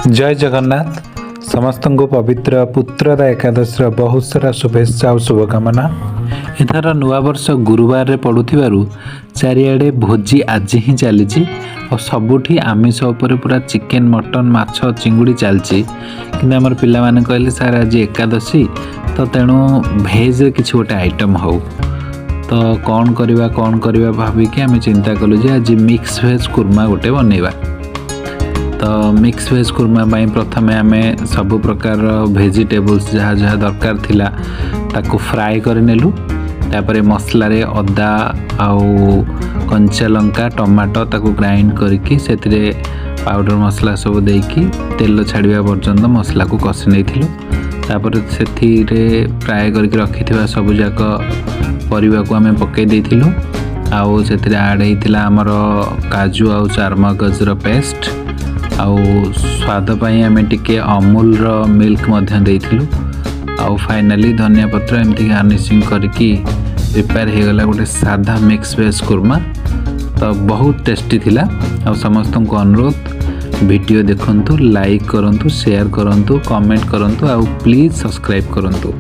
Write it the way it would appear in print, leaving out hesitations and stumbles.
जय जगन्नाथ समस्त को पवित्र पुत्रदा एकादशी बहुत सारा शुभेच्छा और शुभकामना। एथर नुआ वर्ष गुरुवार रे पड़ुथिबारु चारिआडे भोजी आज ही चली और सबुठी आमिष उपर पूरा चिकेन मटन माछ चिंगुड़ी चलची कि आमर पिला माने कहले सर आज एकादशी तो तेणु भेज किसी गोटे आइटम हो तो कौन करवा भाविकी आम चिंता कलु जे आज मिक्स भेज कुर्मा गोटे बनइबा। तो मिक्स वेज कुर्मा प्रथमे आम सब प्रकार वेजिटेबल्स जहाँ जहाँ दरकार थिला ताकू फ्राए कर नेलु। तापर मसला रे अदा आउ कंचा लंका टमाटो ताकू ग्राइंड करके सेतिरे पाउडर मसला सब देकी तेल छाड़िया पर्यंत मसला को कषि नेथिलु। तापर सेथिरे फ्राए करके रखिथिबा सब जाक परिबा को आम पकई देथिलु। आउ सेतिरे ऐड हेतिला हमर काजू आउ चारमगजर पेस्ट आउ स्वाद पाई आम टिके अमूल रो मिल्क मध्य देइथिलु। आउ फाइनली धनिया पत्र एमती गार्निशिंग करके प्रिपेयर हो गला गोटे सादा मिक्स वेज कुर्मा। तो बहुत टेस्टी थिला। आउ समस्त को अनुरोध वीडियो देखंतु, लाइक करंतु, शेयर करंतु, कमेंट करंतु आउ प्लीज सब्सक्राइब करंतु।